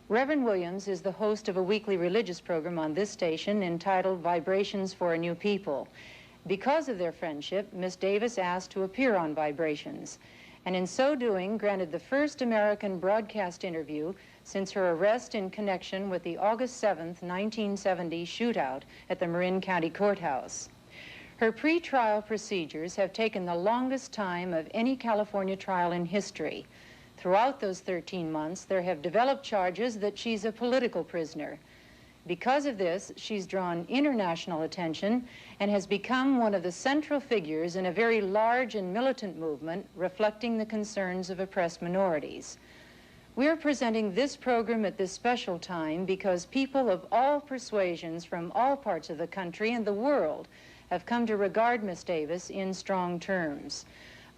Reverend Williams is the host of a weekly religious program on this station entitled Vibrations for a New People. Because of their friendship, Miss Davis asked to appear on Vibrations, and in so doing granted the first American broadcast interview since her arrest in connection with the August 7th, 1970 shootout at the Marin County Courthouse. Her pre-trial procedures have taken the longest time of any California trial in history. Throughout those 13 months, there have developed charges that she's a political prisoner. Because of this, she's drawn international attention and has become one of the central figures in a very large and militant movement reflecting the concerns of oppressed minorities. We're presenting this program at this special time because people of all persuasions from all parts of the country and the world have come to regard Miss Davis in strong terms.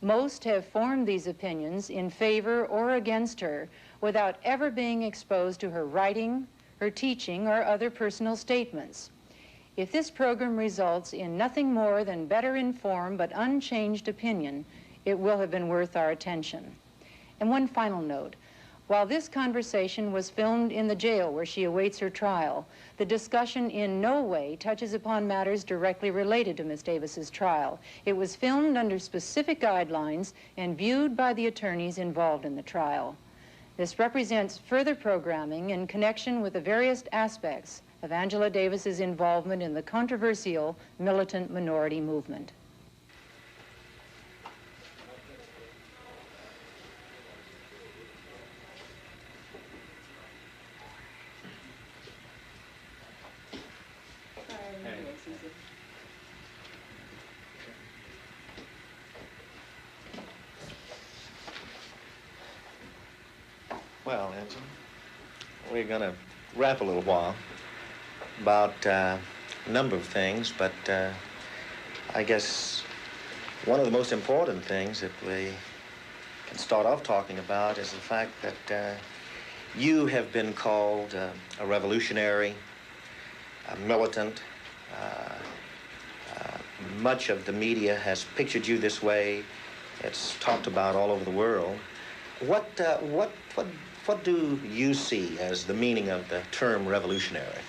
Most have formed these opinions in favor or against her without ever being exposed to her writing, her teaching, or other personal statements. If this program results in nothing more than better informed but unchanged opinion, it will have been worth our attention. And one final note. While this conversation was filmed in the jail where she awaits her trial, the discussion in no way touches upon matters directly related to Miss Davis's trial. It was filmed under specific guidelines and viewed by the attorneys involved in the trial. This represents further programming in connection with the various aspects of Angela Davis's involvement in the controversial militant minority movement. Well, Angela, we're going to rap a little while about a number of things, but I guess one of the most important things that we can start off talking about is the fact that you have been called a revolutionary, a militant. Much of the media has pictured you this way. It's talked about all over the world. What do you see as the meaning of the term revolutionary?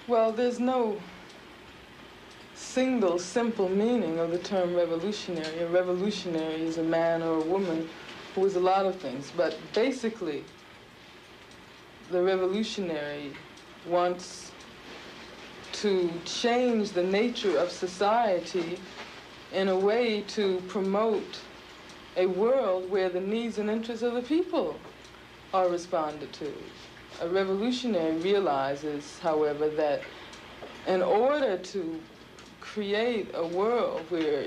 Well, there's no single, simple meaning of the term revolutionary. A revolutionary is a man or a woman who is a lot of things, but basically, the revolutionary wants to change the nature of society in a way to promote a world where the needs and interests of the people are responded to. A revolutionary realizes, however, that in order to create a world where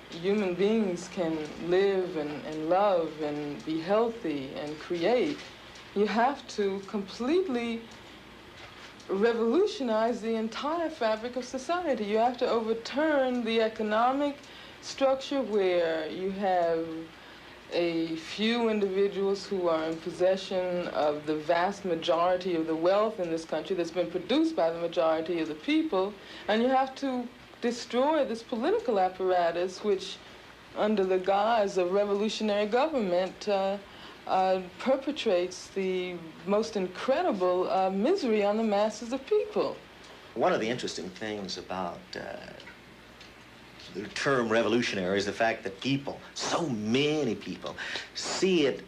human beings can live and love and be healthy and create, you have to completely revolutionize the entire fabric of society. You have to overturn the economic structure where you have a few individuals who are in possession of the vast majority of the wealth in this country that's been produced by the majority of the people, and you have to destroy this political apparatus which, under the guise of revolutionary government, perpetrates the most incredible misery on the masses of people. One of the interesting things about the term revolutionary is the fact that people, so many people, see it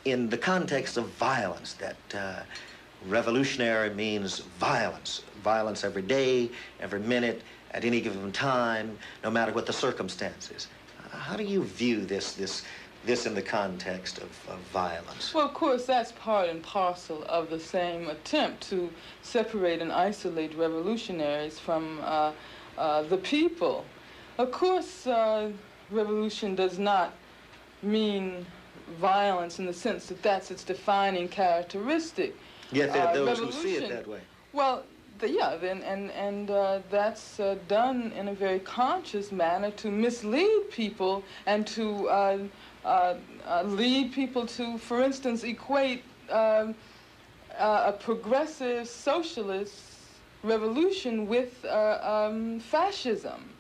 in the context of violence, that revolutionary means violence. Violence every day, every minute, at any given time, no matter what the circumstances. How do you view this in the context of violence? Well, of course, that's part and parcel of the same attempt to separate and isolate revolutionaries from the people. Of course, revolution does not mean violence in the sense that that's its defining characteristic. Yet there are those who see it that way. Well, that's done in a very conscious manner to mislead people and to lead people to, for instance, equate a progressive socialist revolution with fascism.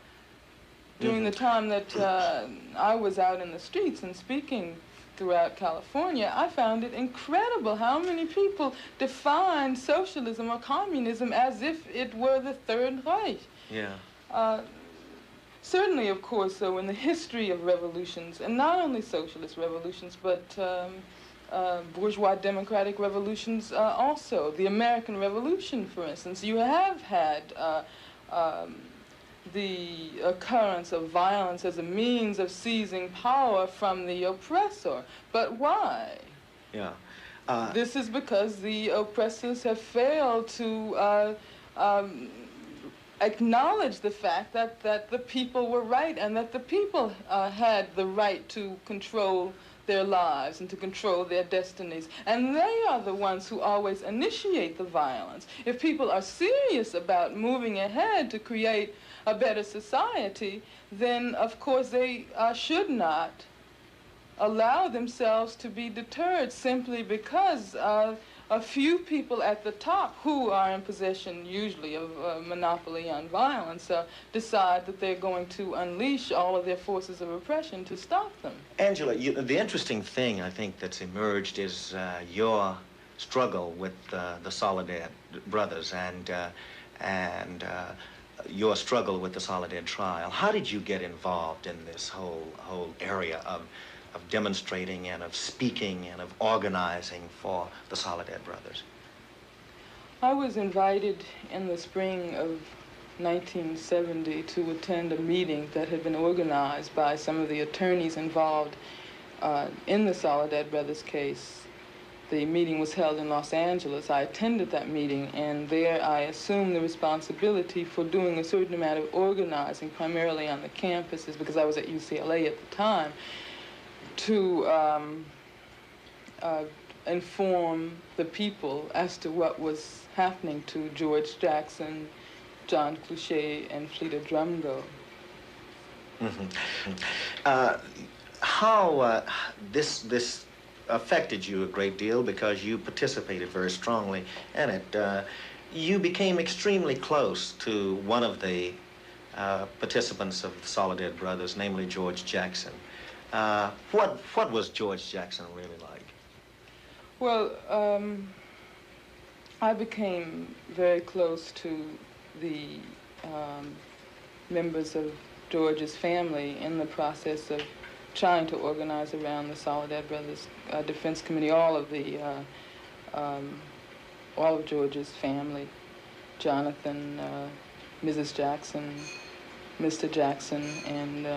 During the time that I was out in the streets and speaking throughout California, I found it incredible how many people defined socialism or communism as if it were the Third Reich. Yeah. Certainly, of course, so in the history of revolutions, and not only socialist revolutions, but bourgeois democratic revolutions also. The American Revolution, for instance, you have had the occurrence of violence as a means of seizing power from the oppressor. But why? Yeah. This is because the oppressors have failed to acknowledge the fact that the people were right and that the people had the right to control their lives and to control their destinies. And they are the ones who always initiate the violence. If people are serious about moving ahead to create a better society, then of course they should not allow themselves to be deterred simply because a few people at the top, who are in possession usually of monopoly on violence, decide that they're going to unleash all of their forces of oppression to stop them. Angela, the interesting thing I think that's emerged is your struggle with the Soledad brothers and your struggle with the Soledad trial. How did you get involved in this whole area of demonstrating and of speaking and of organizing for the Soledad brothers? I was invited in the spring of 1970 to attend a meeting that had been organized by some of the attorneys involved in the Soledad brothers case. The meeting was held in Los Angeles. I attended that meeting, and there I assumed the responsibility for doing a certain amount of organizing, primarily on the campuses, because I was at UCLA at the time, to inform the people as to what was happening to George Jackson, John Clouchet, and Fleta Drumgo. How this affected you a great deal, because you participated very strongly in it. You became extremely close to one of the participants of the Soledad brothers, namely George Jackson. What was George Jackson really like? Well, I became very close to the members of George's family in the process of trying to organize around the Soledad Brothers Defense Committee, all of George's family, Jonathan, Mrs. Jackson, Mr. Jackson, and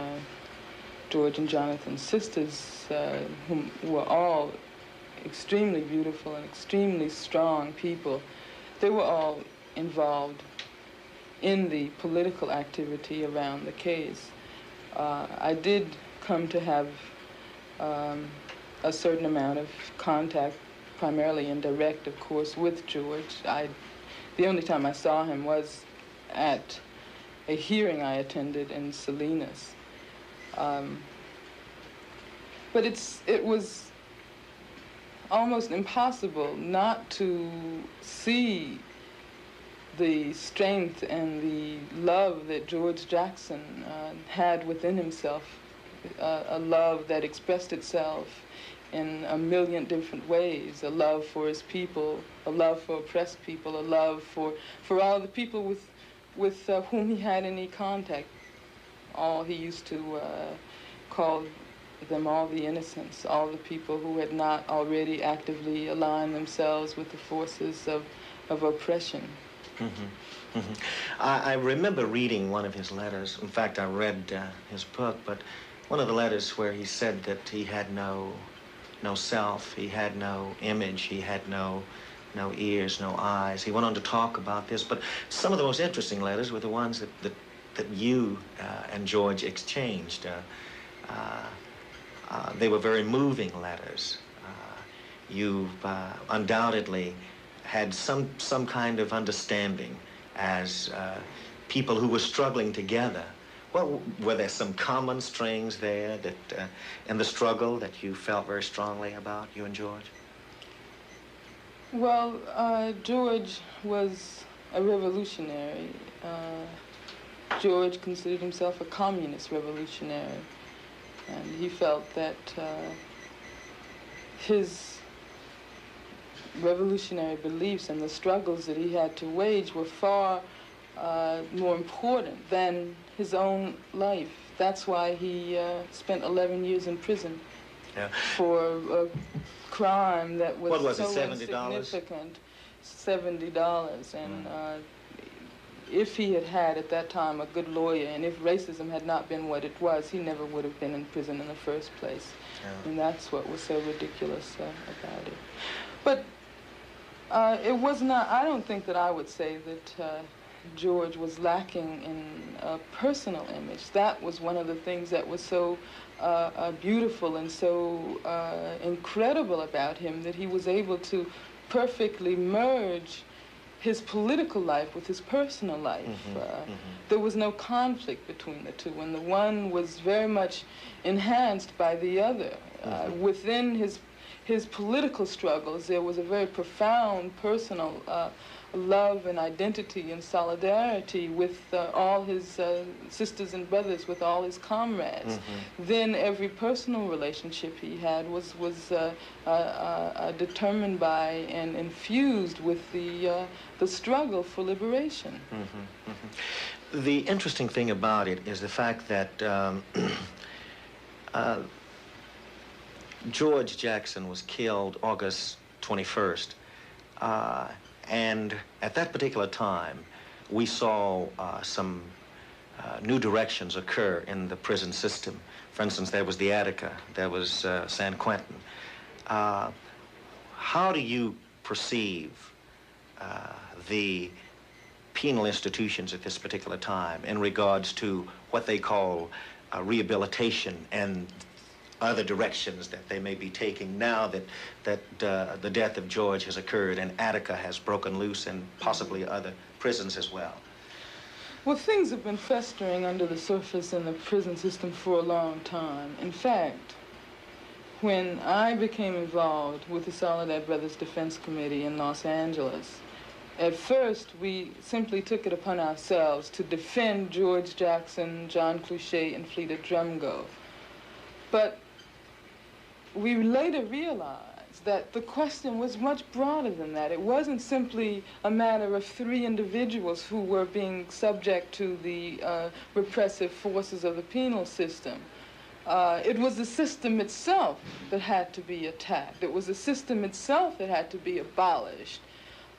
George and Jonathan's sisters, who were all extremely beautiful and extremely strong people. They were all involved in the political activity around the case. I did come to have a certain amount of contact, primarily indirect, of course, with George. The only time I saw him was at a hearing I attended in Salinas. But it was almost impossible not to see the strength and the love that George Jackson had within himself, a love that expressed itself in a million different ways, a love for his people, a love for oppressed people, a love for all the people with whom he had any contact. All he used to call them all the innocents, all the people who had not already actively aligned themselves with the forces of oppression. Mm-hmm. Mm-hmm. I remember reading one of his letters. In fact, I read his book, but one of the letters where he said that he had no self, he had no image, he had no ears, no eyes. He went on to talk about this, but some of the most interesting letters were the ones that you and George exchanged. They were very moving letters. You've undoubtedly had some kind of understanding as people who were struggling together. Well, were there some common strings there that in the struggle that you felt very strongly about, you and George? Well, George was a revolutionary. George considered himself a communist revolutionary, and he felt that his revolutionary beliefs and the struggles that he had to wage were far more important than his own life. That's why he spent 11 years in prison for a crime that was, what was so it, $70? insignificant. $70. And if he had had at that time a good lawyer, and if racism had not been what it was, he never would have been in prison in the first place. And that's what was so ridiculous about it. But it was not, I don't think that I would say that George was lacking in a personal image. That was one of the things that was so beautiful and so incredible about him, that he was able to perfectly merge his political life with his personal life. There was no conflict between the two, and the one was very much enhanced by the other. Within his political struggles, there was a very profound personal love and identity and solidarity with all his sisters and brothers, with all his comrades. Then every personal relationship he had was determined by and infused with the struggle for liberation. The interesting thing about it is the fact that George Jackson was killed August 21st. And at that particular time, we saw some new directions occur in the prison system. For instance, there was the Attica, there was San Quentin. How do you perceive the penal institutions at this particular time in regards to what they call rehabilitation and other directions that they may be taking now that the death of George has occurred and Attica has broken loose and possibly other prisons as well? Well, things have been festering under the surface in the prison system for a long time. In fact, when I became involved with the Soledad Brothers Defense Committee in Los Angeles, at first we simply took it upon ourselves to defend George Jackson, John Clouchet, and Fleeta Drumgo. But we later realized that the question was much broader than that. It wasn't simply a matter of 3 individuals who were being subject to the repressive forces of the penal system. It was the system itself that had to be attacked. It was the system itself that had to be abolished,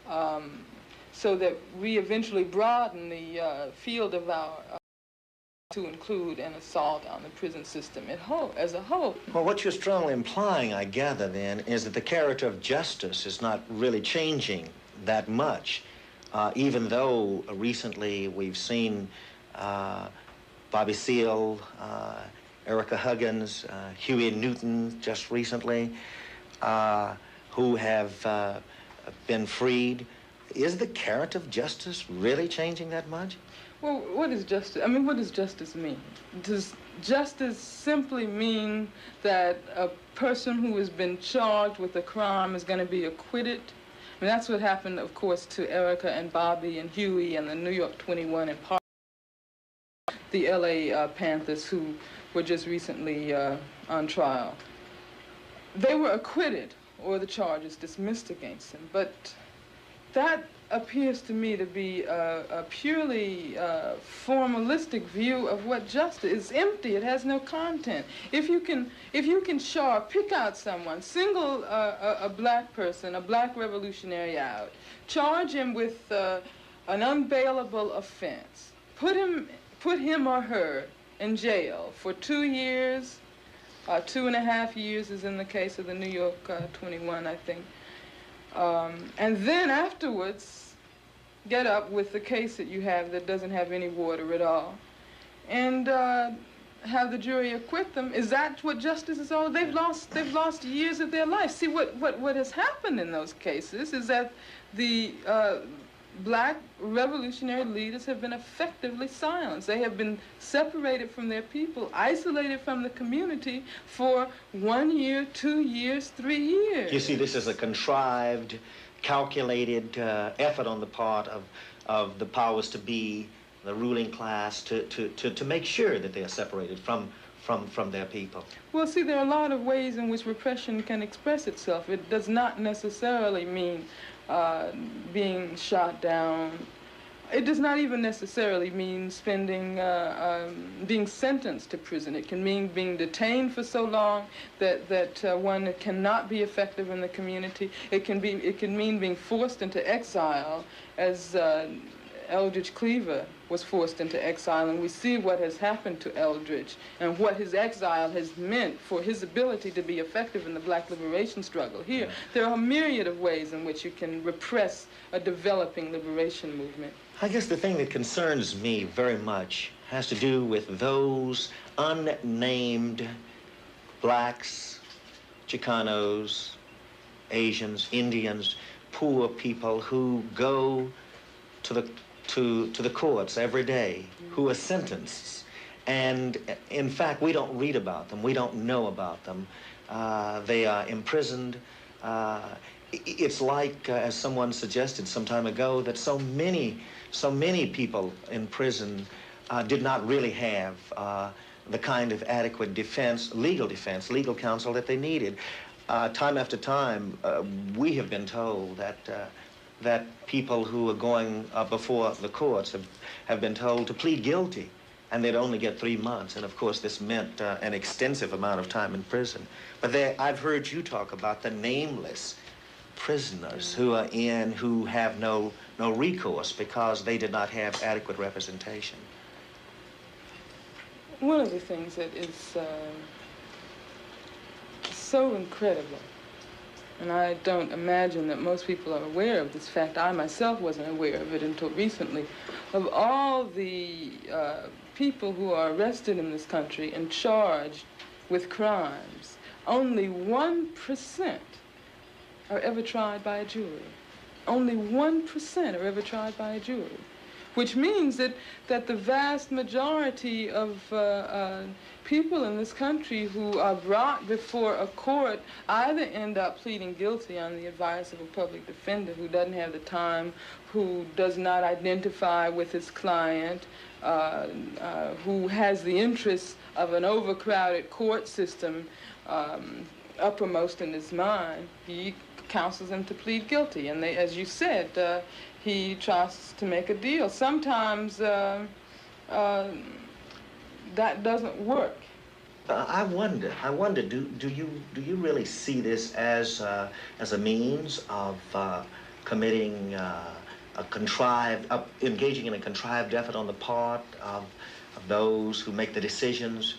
so that we eventually broadened the field of our to include an assault on the prison system as a whole. Well, what you're strongly implying, I gather, then, is that the character of justice is not really changing that much, even though recently we've seen Bobby Seale, Erica Huggins, Huey Newton just recently, who have been freed. Is the character of justice really changing that much? Well, what is justice? I mean, what does justice mean? Does justice simply mean that a person who has been charged with a crime is going to be acquitted? I mean, that's what happened, of course, to Erica and Bobby and Huey and the New York 21 and part the LA Panthers, who were just recently on trial. They were acquitted, or the charges dismissed against them, but that appears to me to be a purely formalistic view of what justice is. Empty. It has no content. If you can pick out someone, single a black person, a black revolutionary out, charge him with an unbailable offense, put him or her in jail for 2 years, 2.5 years, is in the case of the New York 21, I think. And then afterwards, get up with the case that you have that doesn't have any water at all, and have the jury acquit them. Is that what justice is all? They've lost years of their life. See, what has happened in those cases is that the black revolutionary leaders have been effectively silenced. They have been separated from their people, isolated from the community for 1 year, 2 years, 3 years. You see, this is a contrived, calculated effort on the part of the powers to be, the ruling class, to make sure that they are separated from from their people? Well, see, there are a lot of ways in which repression can express itself. It does not necessarily mean being shot down. It does not even necessarily mean being sentenced to prison. It can mean being detained for so long that one cannot be effective in the community. It can mean being forced into exile, as Eldridge Cleaver was forced into exile, and we see what has happened to Eldridge and what his exile has meant for his ability to be effective in the black liberation struggle here. There are a myriad of ways in which you can repress a developing liberation movement. I guess the thing that concerns me very much has to do with those unnamed blacks, Chicanos, Asians, Indians, poor people who go to the courts every day, who are sentenced. And in fact, we don't read about them. We don't know about them. They are imprisoned. It's like, as someone suggested some time ago, that so many people in prison did not really have the kind of adequate defense, legal counsel that they needed. Time after time, we have been told that people who are going before the courts have been told to plead guilty, and they'd only get 3 months. And of course, this meant an extensive amount of time in prison. But I've heard you talk about the nameless prisoners who are who have no recourse because they did not have adequate representation. One of the things that is so incredible, and I don't imagine that most people are aware of this fact, I myself wasn't aware of it until recently, of all the people who are arrested in this country and charged with crimes, only 1% are ever tried by a jury. Only 1% are ever tried by a jury, which means that the vast majority of people in this country who are brought before a court either end up pleading guilty on the advice of a public defender who doesn't have the time, who does not identify with his client, who has the interests of an overcrowded court system uppermost in his mind. He counsels them to plead guilty, and they, as you said, he tries to make a deal. Sometimes that doesn't work. I wonder. Do you really see this as a means of committing engaging in a contrived effort on the part of those who make the decisions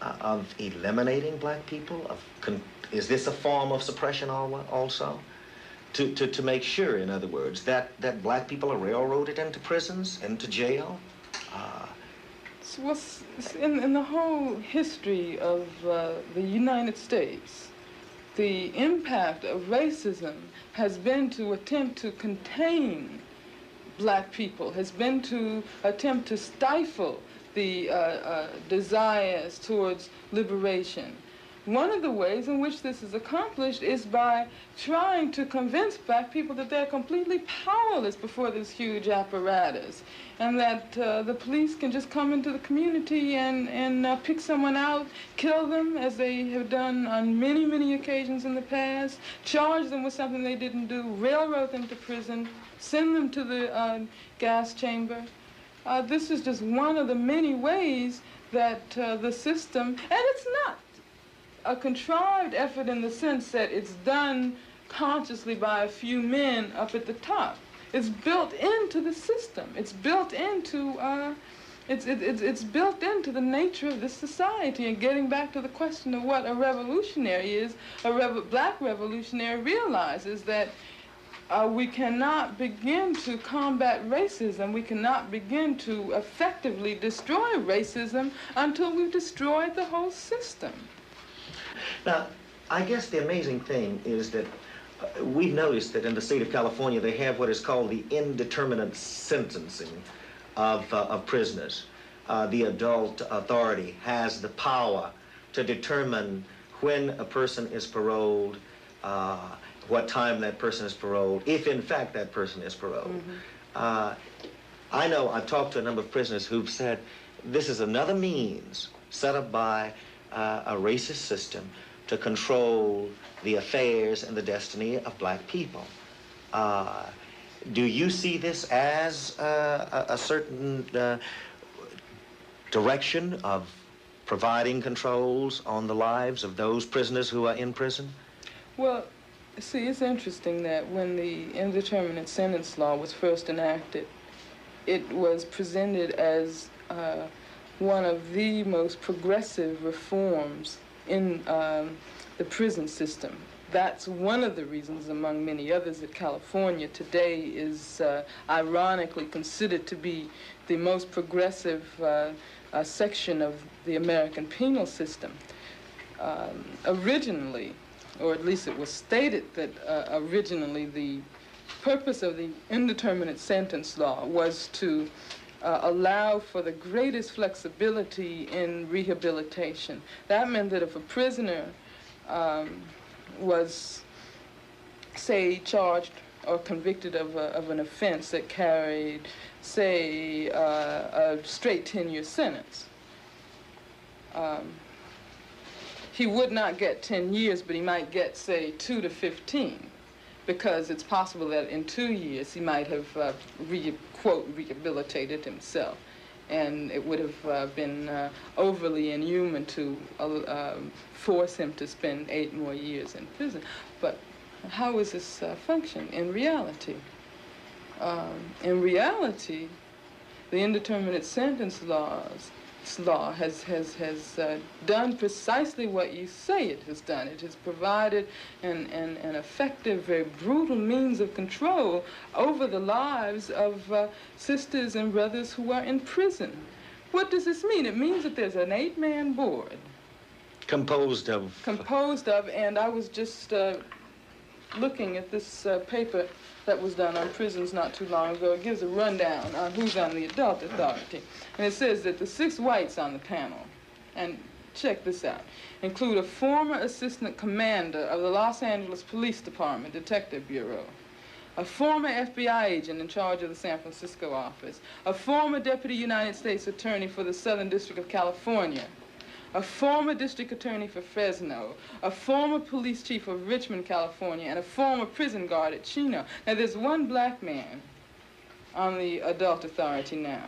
of eliminating black people? Is this a form of suppression also? To make sure, in other words, that black people are railroaded into prisons, into jail? Well, in the whole history of the United States, the impact of racism has been to attempt to contain black people, has been to attempt to stifle the desires towards liberation. One of the ways in which this is accomplished is by trying to convince black people that they're completely powerless before this huge apparatus, and that the police can just come into the community and pick someone out, kill them, as they have done on many, many occasions in the past, charge them with something they didn't do, railroad them to prison, send them to the gas chamber. This is just one of the many ways that the system, and it's not a contrived effort in the sense that it's done consciously by a few men up at the top. It's built into the system. It's built into it's built into the nature of this society. And getting back to the question of what a revolutionary is, black revolutionary realizes that we cannot begin to combat racism. We cannot begin to effectively destroy racism until we've destroyed the whole system. Now, I guess the amazing thing is that we've noticed that in the state of California, they have what is called the indeterminate sentencing of prisoners. The adult authority has the power to determine when a person is paroled, what time that person is paroled, if in fact that person is paroled. Mm-hmm. I've talked to a number of prisoners who've said this is another means set up by a racist system to control the affairs and the destiny of black people. Do you see this as a certain direction of providing controls on the lives of those prisoners who are in prison? Well, see, it's interesting that when the indeterminate sentence law was first enacted, it was presented as one of the most progressive reforms in the prison system. That's one of the reasons, among many others, that California today is ironically considered to be the most progressive section of the American penal system. Originally, or at least it was stated that originally the purpose of the indeterminate sentence law was to allow for the greatest flexibility in rehabilitation. That meant that if a prisoner was, say, charged or convicted of an offense that carried, say, a straight 10-year sentence, he would not get 10 years, but he might get, say, 2 to 15, because it's possible that in 2 years he might have, quote, rehabilitated himself. And it would have been overly inhuman to force him to spend 8 more years in prison. But how is this function in reality? In reality, the indeterminate sentence law has done precisely what you say it has done. It has provided an effective, very brutal means of control over the lives of sisters and brothers who are in prison. What does this mean? It means that there's an 8-man board. Composed of, and I was just looking at this paper that was done on prisons not too long ago. It gives a rundown on who's on the adult authority. And it says that the 6 whites on the panel, and check this out, include a former assistant commander of the Los Angeles Police Department Detective Bureau, a former FBI agent in charge of the San Francisco office, a former deputy United States attorney for the Southern District of California, a former district attorney for Fresno, a former police chief of Richmond, California, and a former prison guard at Chino. Now, there's one black man on the adult authority now.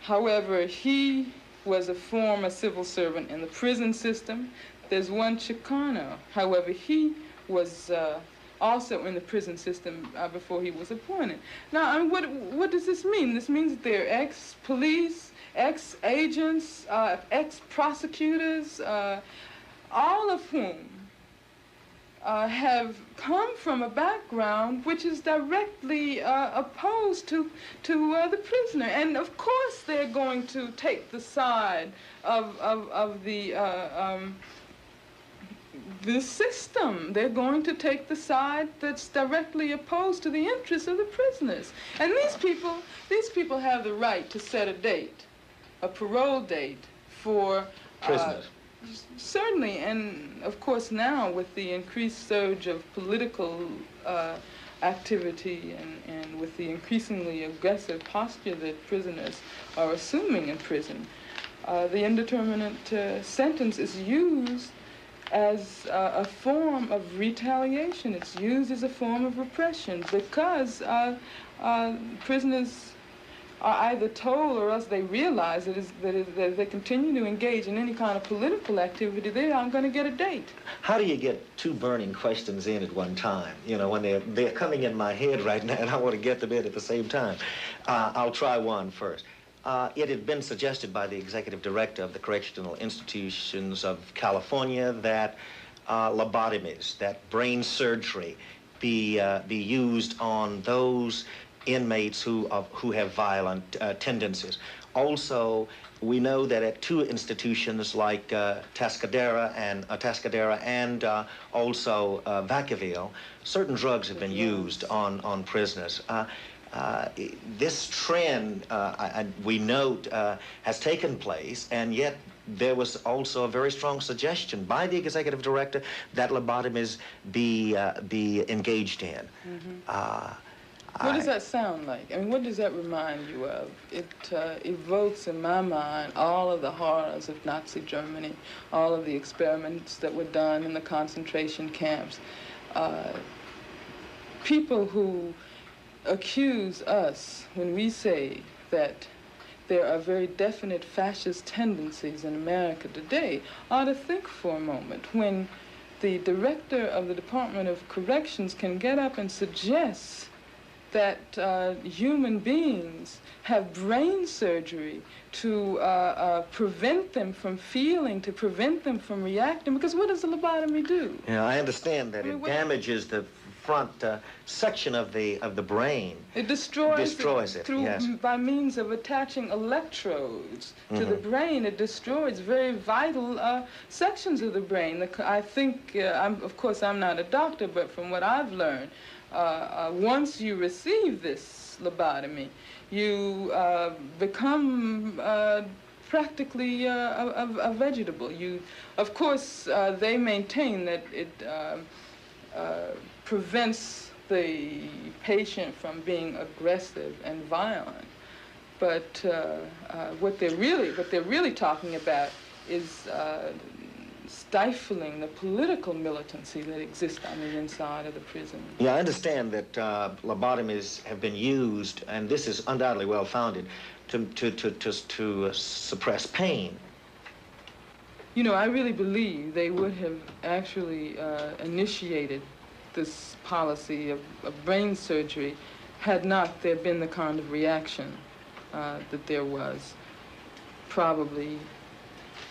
However, he was a former civil servant in the prison system. There's one Chicano. However, he was also in the prison system before he was appointed. Now, I mean, what does this mean? This means that they're ex-police, ex-agents, ex-prosecutors, all of whom have come from a background which is directly opposed to the prisoner. And of course they're going to take the side of the system. They're going to take the side that's directly opposed to the interests of the prisoners. And these people have the right to set a date, a parole date for prisoners. Certainly, and of course now with the increased surge of political activity and with the increasingly aggressive posture that prisoners are assuming in prison, the indeterminate sentence is used as a form of retaliation. It's used as a form of repression because prisoners are either told or else they realize that if they continue to engage in any kind of political activity, they aren't going to get a date. How do you get 2 burning questions in at one time? You know, when they're coming in my head right now and I want to get them in at the same time. I'll try one first. It had been suggested by the executive director of the Correctional Institutions of California that lobotomies, that brain surgery, be used on those inmates who have violent tendencies. Also, we know that at 2 institutions like Tascadera and also Vacaville, certain drugs have been used on prisoners. This trend, we note, has taken place, and yet there was also a very strong suggestion by the executive director that lobotomies be engaged in. What does that sound like? I mean, what does that remind you of? It evokes in my mind all of the horrors of Nazi Germany, all of the experiments that were done in the concentration camps. People who accuse us when we say that there are very definite fascist tendencies in America today ought to think for a moment when the director of the Department of Corrections can get up and suggest that human beings have brain surgery to prevent them from feeling, to prevent them from reacting, because what does a lobotomy do? Yeah, I understand that it damages the front section of the brain. It destroys it through, yes. By means of attaching electrodes to the brain. It destroys very vital sections of the brain. I think, of course, I'm not a doctor, but from what I've learned, once you receive this lobotomy, you become practically a vegetable. Of course, they maintain that it prevents the patient from being aggressive and violent. But what they're really talking about is stifling the political militancy that exists on the inside of the prison. Yeah, I understand that lobotomies have been used, and this is undoubtedly well-founded, to suppress pain. You know, I really believe they would have actually initiated this policy of brain surgery had not there been the kind of reaction that there was. Probably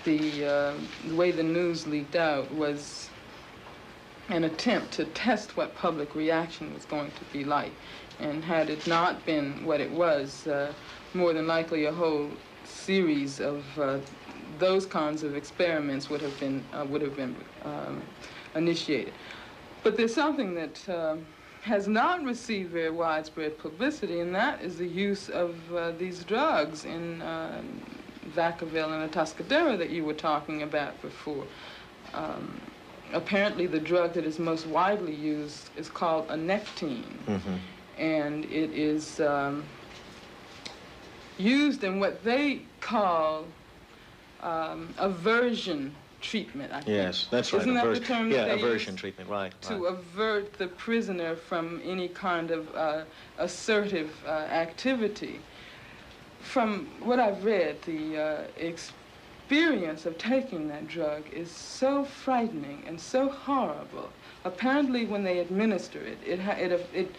the way the news leaked out was an attempt to test what public reaction was going to be like. And had it not been what it was, more than likely a whole series of those kinds of experiments would have been initiated. But there's something that has not received very widespread publicity, and that is the use of these drugs in Vacaville and Atascadero that you were talking about before. Apparently the drug that is most widely used is called anectine, and it is used in what they call aversion treatment, I think. Yes, that's right. Isn't that the term that they aversion use? Treatment, right. To avert the prisoner from any kind of assertive activity. From what I've read, the experience of taking that drug is so frightening and so horrible. Apparently, when they administer it, it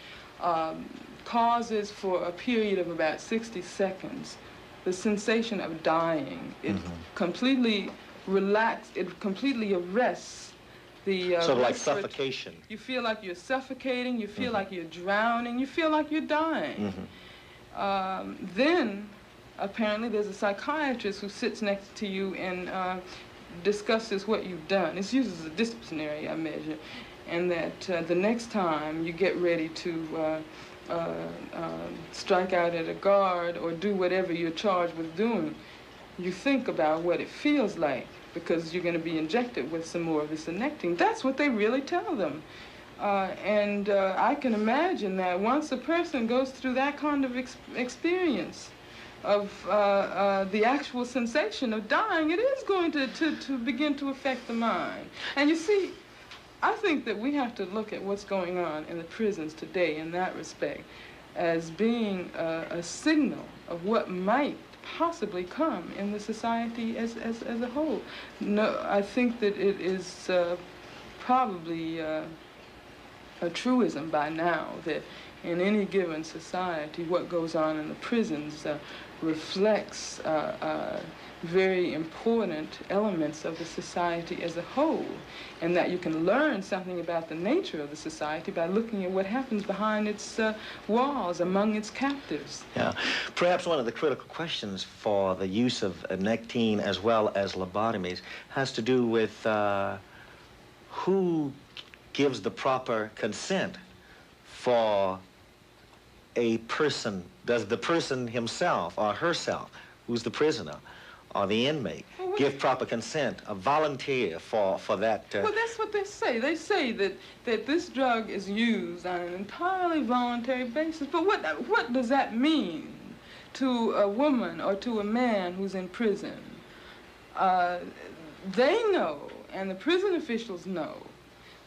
causes for a period of about 60 seconds the sensation of dying. It completely it completely arrests the sort of like suffocation. You feel like you're suffocating, you feel like you're drowning, you feel like you're dying. Then, apparently, there's a psychiatrist who sits next to you and discusses what you've done. It's used as a disciplinary measure, and that the next time you get ready to strike out at a guard or do whatever you're charged with doing, you think about what it feels like, because you're going to be injected with some more of this anectine. That's what they really tell them. And I can imagine that once a person goes through that kind of experience of the actual sensation of dying, it is going to begin to affect the mind. And you see, I think that we have to look at what's going on in the prisons today in that respect as being a signal of what might possibly come in the society as a whole. No, I think that it is probably a truism by now that in any given society, what goes on in the prisons reflects very important elements of the society as a whole, and that you can learn something about the nature of the society by looking at what happens behind its walls, among its captives. Yeah. Perhaps one of the critical questions for the use of anectine as well as lobotomies has to do with who gives the proper consent for a person. Does the person himself or herself, who's the prisoner, or the inmate, Well, give proper consent, a volunteer for that. Well, that's what they say. They say that this drug is used on an entirely voluntary basis. But what does that mean to a woman or to a man who's in prison? They know, and the prison officials know,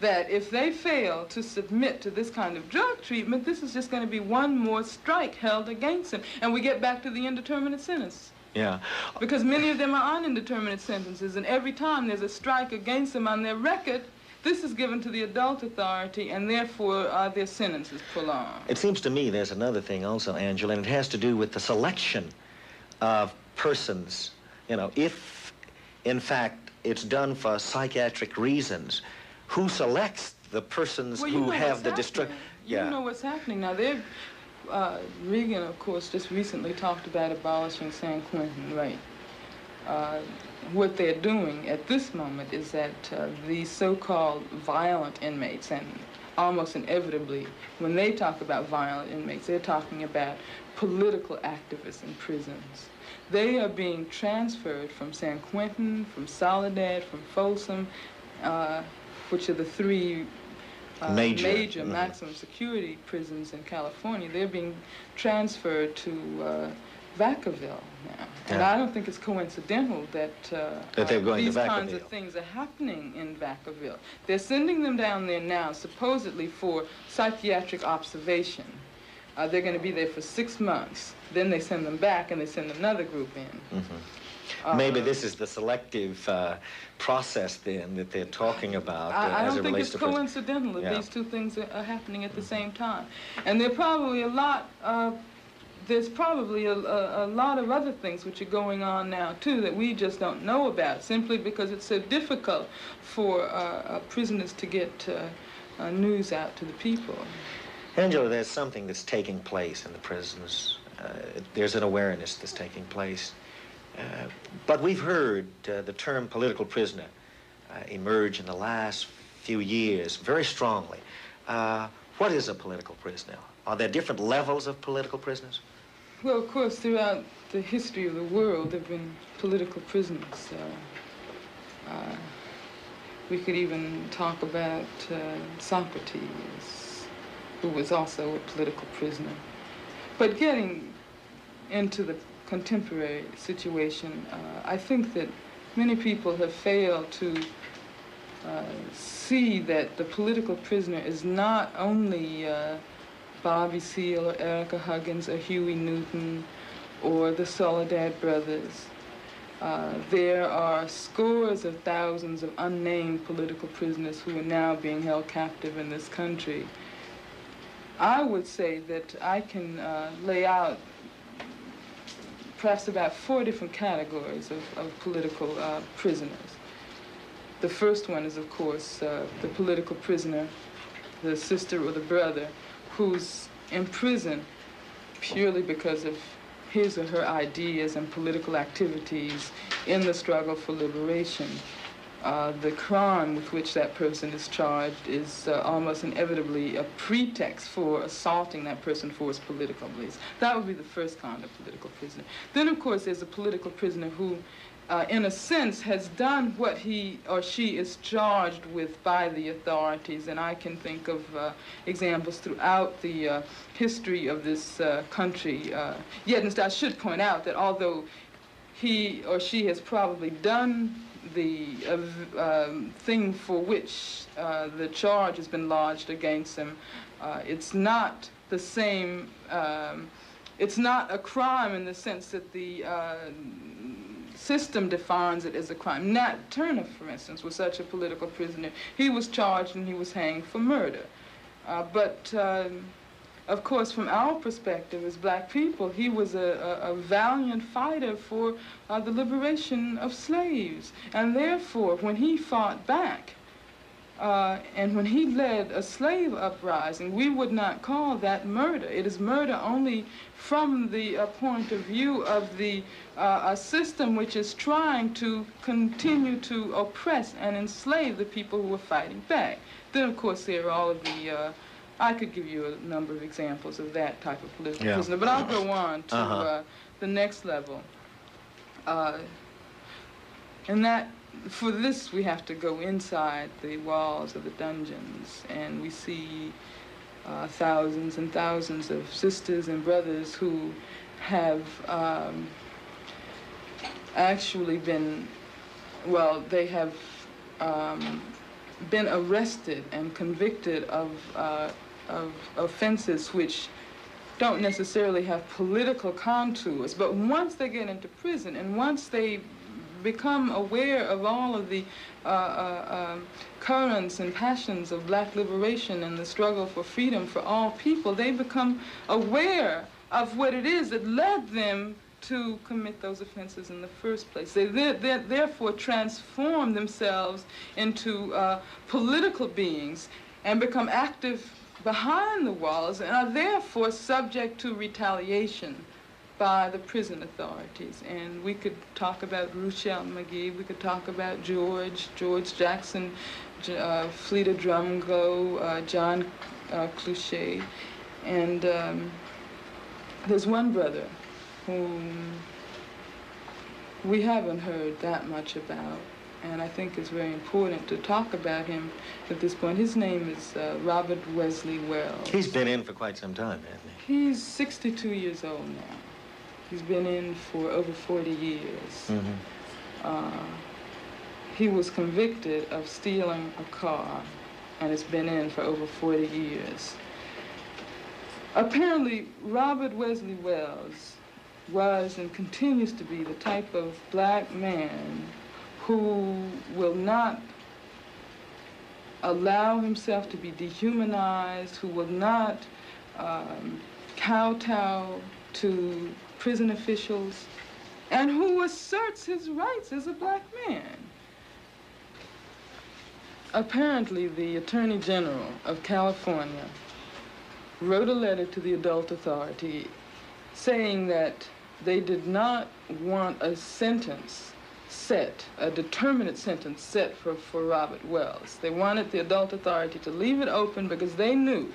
that if they fail to submit to this kind of drug treatment, this is just going to be one more strike held against them. And we get back to the indeterminate sentence. Yeah. Because many of them are on indeterminate sentences, and every time there's a strike against them on their record, this is given to the adult authority, and therefore their sentence is prolonged. It seems to me there's another thing also, Angela, and it has to do with the selection of persons. You know, if, in fact, it's done for psychiatric reasons, who selects the persons who have the destruct? Yeah. You know what's happening now. Reagan, of course, just recently talked about abolishing San Quentin, right? What they're doing at this moment is that the so-called violent inmates, and almost inevitably, when they talk about violent inmates, they're talking about political activists in prisons. They are being transferred from San Quentin, from Soledad, from Folsom, which are the three major maximum security prisons in California. They're being transferred to Vacaville now. And I don't think it's coincidental that they're going these to kinds of things are happening in Vacaville. They're sending them down there now, supposedly for psychiatric observation. They're going to be there for 6 months. Then they send them back, and they send another group in. Maybe this is the selective process, then, that they're talking about I as don't it think relates it's to coincidental that these two things are happening at the same time. And there are probably there's probably a lot of other things which are going on now, too, that we just don't know about, simply because it's so difficult for prisoners to get news out to the people. Angela, there's something that's taking place in the prisons. There's an awareness that's taking place. But we've heard the term political prisoner emerge in the last few years very strongly. What is a political prisoner? Are there different levels of political prisoners? Well, of course, throughout the history of the world, there have been political prisoners. We could even talk about Socrates, who was also a political prisoner. But getting into the contemporary situation, I think that many people have failed to see that the political prisoner is not only Bobby Seale or Erica Huggins or Huey Newton or the Soledad brothers. There are scores of thousands of unnamed political prisoners who are now being held captive in this country. I would say that I can lay out perhaps about 4 different categories of political prisoners. The first one is, of course, the political prisoner, the sister or the brother, who's in prison purely because of his or her ideas and political activities in the struggle for liberation. The crime with which that person is charged is almost inevitably a pretext for assaulting that person for his political beliefs. That would be the first kind of political prisoner. Then, of course, there's a political prisoner who, in a sense, has done what he or she is charged with by the authorities. And I can think of examples throughout the history of this country. Yet, I should point out that although he or she has probably done the thing for which the charge has been lodged against them, it's not the same, it's not a crime in the sense that the system defines it as a crime. Nat Turner, for instance, was such a political prisoner. He was charged and he was hanged for murder. But of course, from our perspective as black people, he was a valiant fighter for the liberation of slaves. And therefore, when he fought back, and when he led a slave uprising, we would not call that murder. It is murder only from the point of view of the a system which is trying to continue to oppress and enslave the people who are fighting back. Then, of course, there are all of the I could give you a number of examples of that type of political prisoner, but I'll go on to the next level. And that, for this, we have to go inside the walls of the dungeons, and we see thousands and thousands of sisters and brothers who have actually been, well, they have been arrested and convicted of offenses which don't necessarily have political contours, but once they get into prison and once they become aware of all of the currents and passions of black liberation and the struggle for freedom for all people, they become aware of what it is that led them to commit those offenses in the first place. They therefore transform themselves into political beings and become active behind the walls and are therefore subject to retaliation by the prison authorities. And we could talk about Ruchell McGee, we could talk about George Jackson, Fleta Drumgo, John Clouchet, and there's one brother whom we haven't heard that much about, and I think it's very important to talk about him at this point. His name is Robert Wesley Wells. He's been in for quite some time, hasn't he? He's 62 years old now. He's been in for over 40 years. Mm-hmm. He was convicted of stealing a car and has been in for over 40 years. Apparently, Robert Wesley Wells was and continues to be the type of black man who will not allow himself to be dehumanized, who will not kowtow to prison officials, and who asserts his rights as a black man. Apparently, the Attorney General of California wrote a letter to the adult authority saying that they did not want a sentence set, a determinate sentence set for Robert Wells. They wanted the adult authority to leave it open because they knew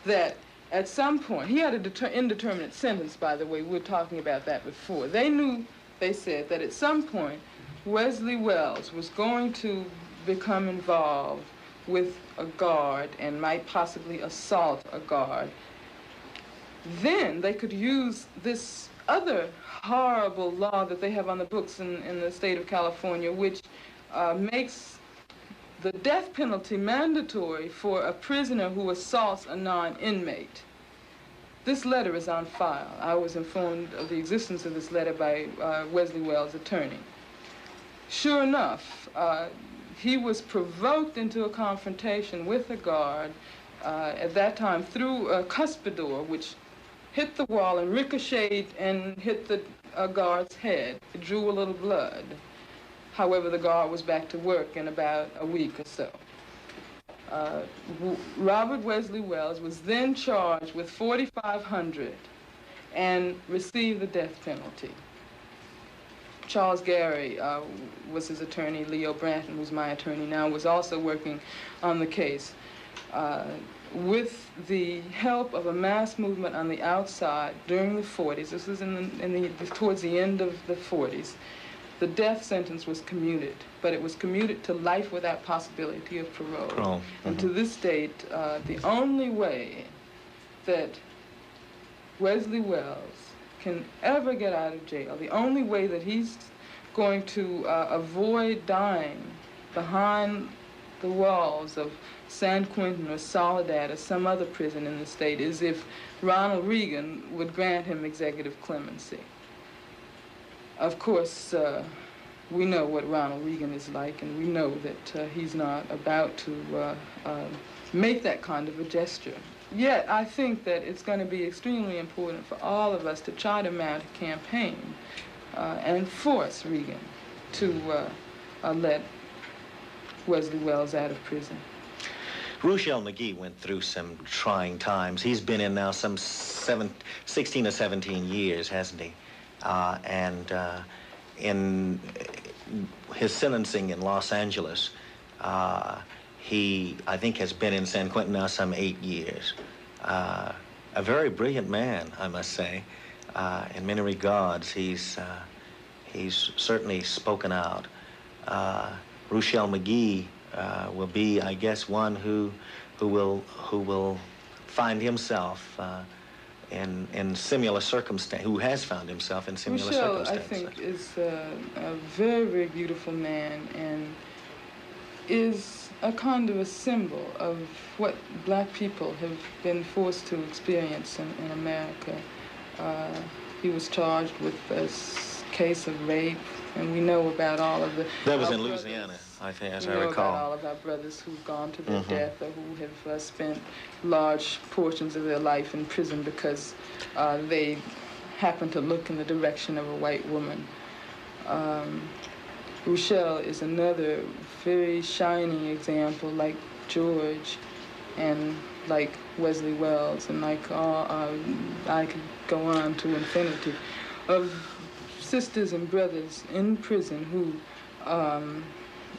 that at some point, he had an indeterminate sentence, by the way, we were talking about that before. They knew, they said, that at some point, Wesley Wells was going to become involved with a guard and might possibly assault a guard. Then they could use this other horrible law that they have on the books in the state of California, which makes the death penalty mandatory for a prisoner who assaults a non-inmate. This letter is on file. I was informed of the existence of this letter by Wesley Wells' attorney. Sure enough, he was provoked into a confrontation with a guard at that time through a cuspidor, which hit the wall and ricocheted and hit the guard's head. It drew a little blood. However, the guard was back to work in about a week or so. Robert Wesley Wells was then charged with 4,500 and received the death penalty. Charles Gary was his attorney. Leo Branton, who's my attorney now, was also working on the case. With the help of a mass movement on the outside during the 40s, this was towards the end of the 40s, the death sentence was commuted, but it was commuted to life without possibility of parole. Mm-hmm. And to this date, the only way that Wesley Wells can ever get out of jail, the only way that he's going to avoid dying behind the walls of San Quentin or Soledad or some other prison in the state is if Ronald Reagan would grant him executive clemency. Of course, we know what Ronald Reagan is like, and we know that he's not about to make that kind of a gesture. Yet, I think that it's going to be extremely important for all of us to try to mount a campaign and force Reagan to let Wesley Wells out of prison. Ruchell McGee went through some trying times. He's been in now some 16 or 17 years, hasn't he? In his sentencing in Los Angeles, he, I think, has been in San Quentin now some 8 years. A very brilliant man, I must say. In many regards, he's certainly spoken out Rochelle McGee will be, I guess, one who will find himself in similar circumstances, who has found himself in similar Rochelle, I circumstances. think, is a very, very beautiful man and is a kind of a symbol of what black people have been forced to experience in America. He was charged with a case of rape, and we know about all of the... That was in Louisiana, I think, as I recall. We know about all of our brothers who've gone to their death or who have spent large portions of their life in prison because they happened to look in the direction of a white woman. Rochelle is another very shining example, like George and like Wesley Wells, and like I could go on to infinity, of sisters and brothers in prison who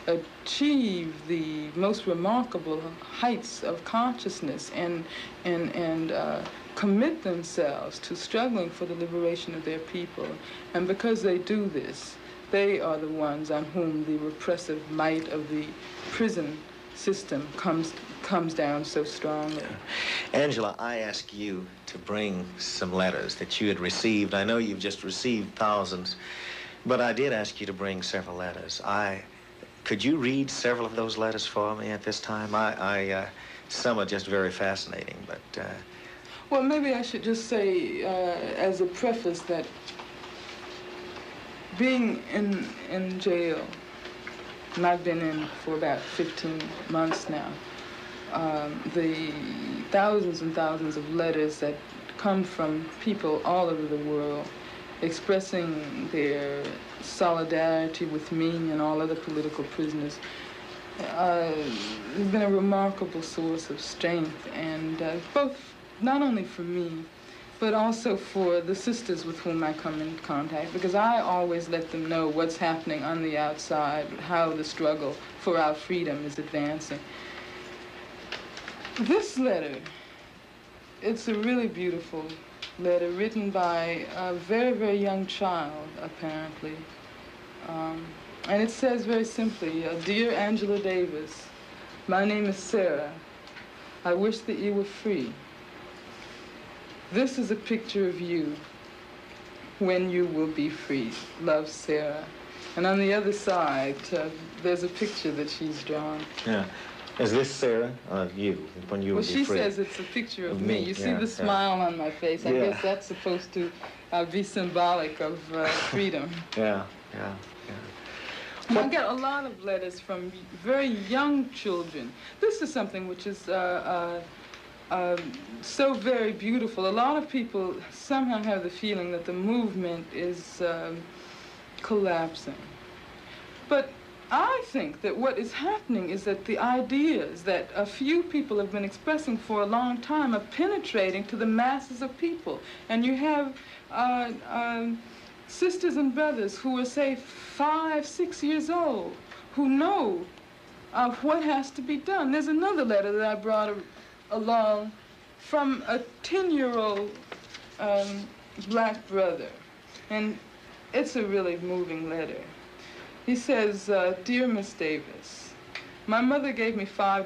achieve the most remarkable heights of consciousness and commit themselves to struggling for the liberation of their people. And because they do this, they are the ones on whom the repressive might of the prison system comes down so strongly. Angela, I asked you to bring some letters that you had received. I know you've just received thousands, but I did ask you to bring several letters. Could you read several of those letters for me at this time? Some are just very fascinating, but... Well, maybe I should just say as a preface that being in jail, and I've been in for about 15 months now, the thousands and thousands of letters that come from people all over the world expressing their solidarity with me and all other political prisoners has been a remarkable source of strength, and both not only for me, but also for the sisters with whom I come in contact, because I always let them know what's happening on the outside, how the struggle for our freedom is advancing. This letter, it's a really beautiful letter written by a very, very young child, apparently. And it says very simply, "Dear Angela Davis, my name is Sarah. I wish that you were free. This is a picture of you when you will be free. Love, Sarah." And on the other side, there's a picture that she's drawn. Yeah. Is this Sarah? You, when you will be free? Well, she says it's a picture of me. You see the smile on my face. I guess that's supposed to be symbolic of freedom. Yeah. And I get a lot of letters from very young children. This is something which is so very beautiful. A lot of people somehow have the feeling that the movement is collapsing. But I think that what is happening is that the ideas that a few people have been expressing for a long time are penetrating to the masses of people. And you have sisters and brothers who are, say, 5, 6 years old, who know what has to be done. There's another letter that I brought along from a 10-year-old black brother, and it's a really moving letter. He says, "Dear Miss Davis, my mother gave me $5